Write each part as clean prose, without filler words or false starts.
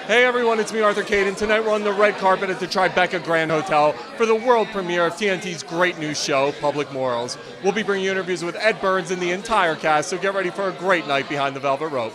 Hey everyone, it's me, Arthur Kade, and tonight we're on the red carpet at the Tribeca Grand Hotel for the world premiere of TNT's great new show, Public Morals. We'll be bringing you interviews with Ed Burns and the entire cast, so get ready for a great night behind the velvet rope.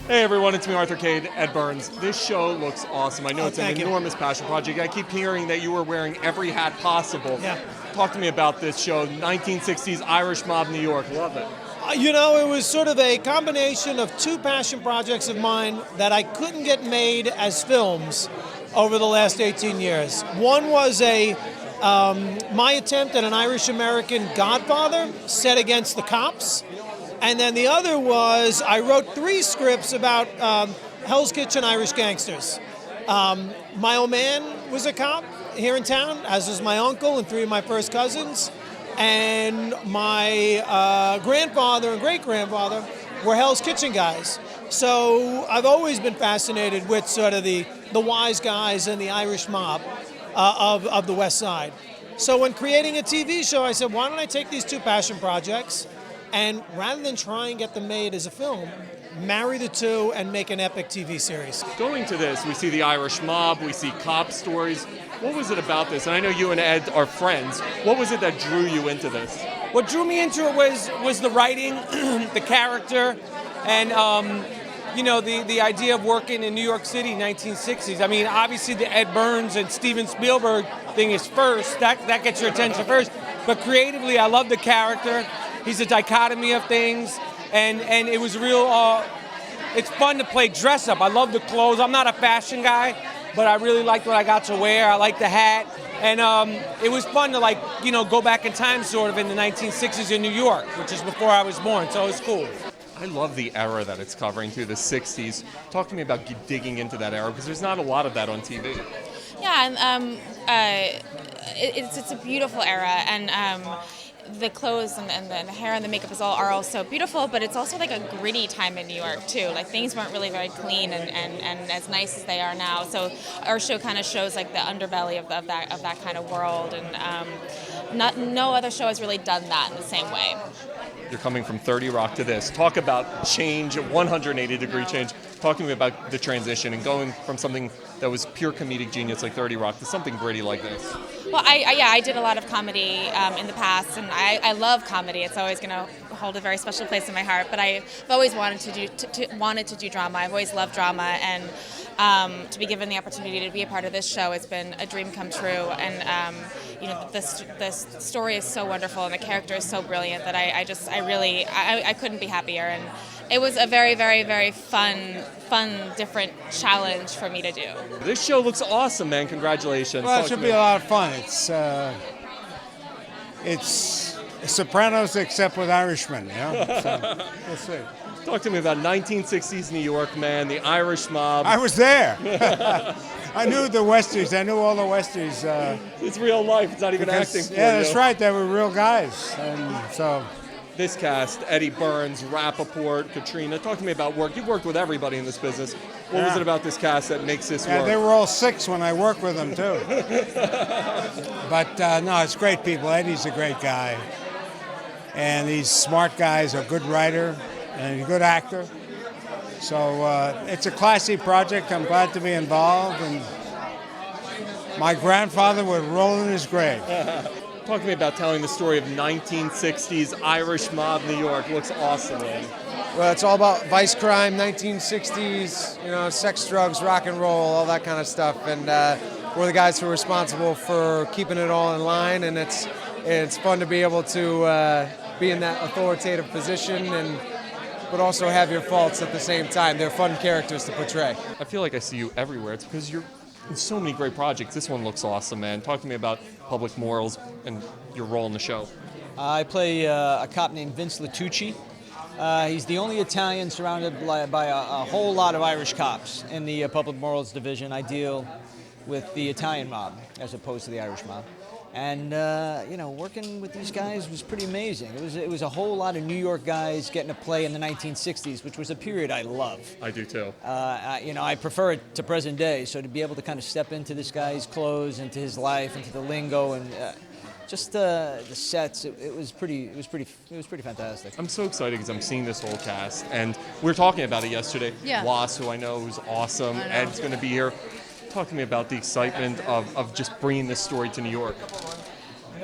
Hey everyone, it's me, Arthur Kade, Ed Burns. This show looks awesome. I know it's an enormous passion project. I keep hearing that you were wearing every hat possible. Yeah. Talk to me about this show, 1960s Irish Mob New York. Love it. You know, it was sort of a combination of two passion projects of mine that I couldn't get made as films over the last 18 years. One was my attempt at an Irish-American Godfather set against the cops. And then the other was I wrote 3 scripts about Hell's Kitchen Irish gangsters. My old man was a cop here in town, as was my uncle and 3 of my first cousins. And my grandfather and great-grandfather were Hell's Kitchen guys. So I've always been fascinated with sort of the wise guys and the Irish mob of the West Side. So when creating a TV show, I said, why don't I take these 2 passion projects and rather than try and get them made as a film, marry the 2 and make an epic TV series. Going to this, we see the Irish mob, we see cop stories. What was it about this? And I know you and Ed are friends. What was it that drew you into this? What drew me into it was the writing, the character, and the idea of working in New York City, 1960s. I mean, obviously the Ed Burns and Steven Spielberg thing is first. That gets your attention first. But creatively, I love the character. He's a dichotomy of things, and it was real. It's fun to play dress up. I love the clothes. I'm not a fashion guy, but I really liked what I got to wear. I like the hat, and it was fun to go back in time, sort of in the 1960s in New York, which is before I was born. So it was cool. I love the era that it's covering through the 60s. Talk to me about digging into that era, because there's not a lot of that on TV. Yeah, and it's a beautiful era, and the clothes and the hair and the makeup are all so beautiful, but it's also like a gritty time in New York too. Like things weren't really very clean and as nice as they are now. So our show kind of shows like the underbelly of that kind of world, and no other show has really done that in the same way. You're coming from 30 Rock to this. Talk about change, 180-degree change. Talk to me about the transition and going from something that was pure comedic genius like 30 Rock to something gritty like this. Well, I did a lot of comedy in the past, and I love comedy. It's always going to hold a very special place in my heart. But I've always wanted to do drama. I've always loved drama, and to be given the opportunity to be a part of this show, it's been a dream come true. And the story is so wonderful, and the character is so brilliant that I couldn't be happier. And it was a very, very, very fun, different challenge for me to do. This show looks awesome, man. Congratulations. Well, it should be a lot of fun. It's Sopranos except with Irishmen, you know? So, we'll see. Talk to me about 1960s New York, man, the Irish mob. I was there. I knew the Westies. I knew all the Westies. It's real life. It's not even acting for yeah, you. that's right. They were real guys. And so... This cast, Eddie Burns, Rapaport, Katrina. Talk to me about work. You've worked with everybody in this business. What was it about this cast that makes this work? They were all 6 when I worked with them, too. But, no, it's great people. Eddie's a great guy. And these smart guys, a good writer and a good actor. So it's a classy project. I'm glad to be involved. And my grandfather would roll in his grave. Talk to me about telling the story of 1960s Irish mob New York. Looks awesome, man. Well, it's all about vice crime, 1960s, sex, drugs, rock and roll, all that kind of stuff. And we're the guys who are responsible for keeping it all in line. And it's fun to be able to be in that authoritative position. but also have your faults at the same time. They're fun characters to portray. I feel like I see you everywhere. It's because you're in so many great projects. This one looks awesome, man. Talk to me about Public Morals and your role in the show. I play a cop named Vince Latucci. He's the only Italian surrounded by a whole lot of Irish cops. In the Public Morals division, I deal with the Italian mob as opposed to the Irish mob. And working with these guys was pretty amazing. It was a whole lot of New York guys getting to play in the 1960s, which was a period I love. I do too. I prefer it to present day. So to be able to kind of step into this guy's clothes, into his life, into the lingo, and just the sets, it was pretty fantastic. I'm so excited because I'm seeing this whole cast, and we were talking about it yesterday. Yeah. Was, who I know is awesome. Ed's going to be here. Talk to me about the excitement of just bringing this story to New York.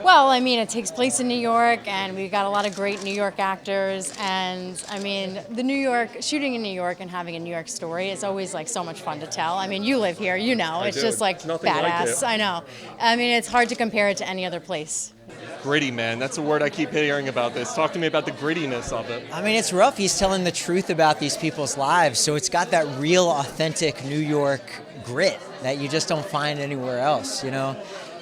Well, I mean, it takes place in New York, and we've got a lot of great New York actors. And I mean, shooting in New York and having a New York story is always like so much fun to tell. I mean, you live here, you know. It's just like badass. I know. I mean, it's hard to compare it to any other place. Gritty, man. That's a word I keep hearing about this. Talk to me about the grittiness of it. I mean, it's rough. He's telling the truth about these people's lives, so it's got that real, authentic New York grit that you just don't find anywhere else, you know?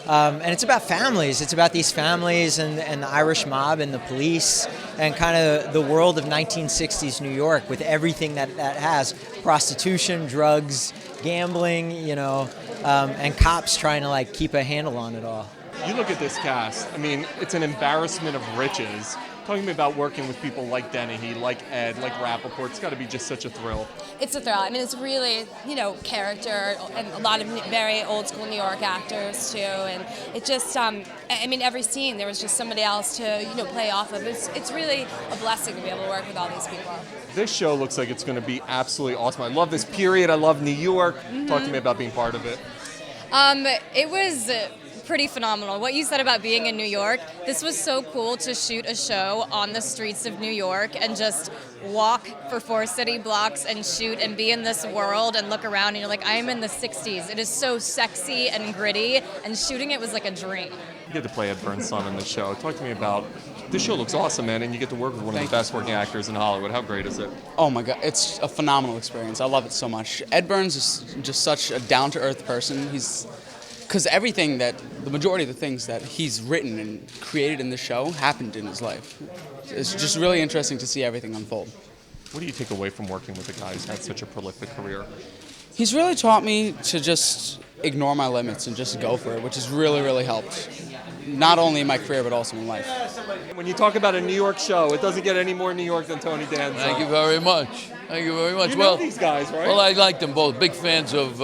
And it's about families. It's about these families and the Irish mob and the police and kind of the world of 1960s New York with everything that has. Prostitution, drugs, gambling, and cops trying to, like, keep a handle on it all. You look at this cast, I mean, it's an embarrassment of riches. Talking to me about working with people like Dennehy, like Ed, like Rapaport, it's got to be just such a thrill. It's a thrill. I mean, it's really, character and a lot of very old school New York actors too. And it just, every scene there was just somebody else to, play off of. It's really a blessing to be able to work with all these people. This show looks like it's going to be absolutely awesome. I love this period. I love New York. Talk to me about being part of it. It was pretty phenomenal. What you said about being in New York, this was so cool to shoot a show on the streets of New York and just walk for 4 city blocks and shoot and be in this world and look around and you're like, I am in the 60s. It is so sexy and gritty, and shooting it was like a dream. You get to play Ed Burns' son in the show. Talk to me about, this show looks awesome, man, and you get to work with one of the best working actors in Hollywood. How great is it? Oh my God, it's a phenomenal experience. I love it so much. Ed Burns is just such a down-to-earth person. Because the majority of the things that he's written and created in the show happened in his life. It's just really interesting to see everything unfold. What do you take away from working with a guy who's had such a prolific career? He's really taught me to just ignore my limits and just go for it, which has really, really helped. Not only in my career, but also in life. When you talk about a New York show, it doesn't get any more New York than Tony Danza. Thank you very much. Thank you very much. You know these guys, right? Well, I like them both. Big fans of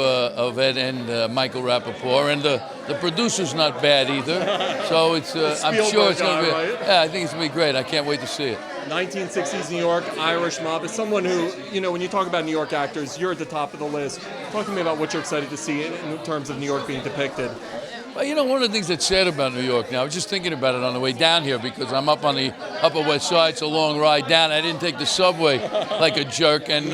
Ed and Michael Rapaport, and the producer's not bad either. So I'm sure it's going to be. Right? Yeah, I think it's going to be great. I can't wait to see it. 1960s New York, Irish mob. As someone who, when you talk about New York actors, you're at the top of the list. Talk to me about what you're excited to see in terms of New York being depicted. Well, one of the things that's sad about New York now, I was just thinking about it on the way down here because I'm up on the Upper West Side. It's a long ride down. I didn't take the subway like a jerk. And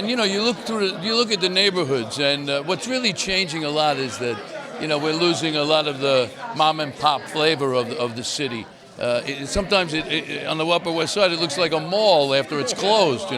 you look at the neighborhoods, and what's really changing a lot is that, we're losing a lot of the mom and pop flavor of the city. Sometimes on the Upper West Side, it looks like a mall after it's closed,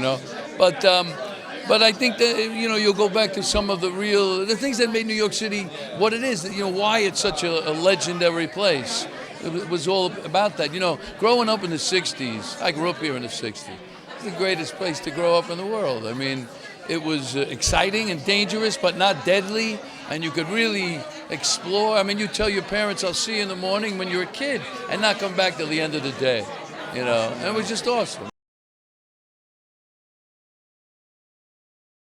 But I think that, you'll go back to some of the things that made New York City what it is, why it's such a legendary place. It was all about that. Growing up in the 60s, I grew up here in the 60s. It's the greatest place to grow up in the world. I mean, it was exciting and dangerous, but not deadly, and you could really explore. I mean, you tell your parents, I'll see you in the morning when you're a kid, and not come back till the end of the day, and it was just awesome.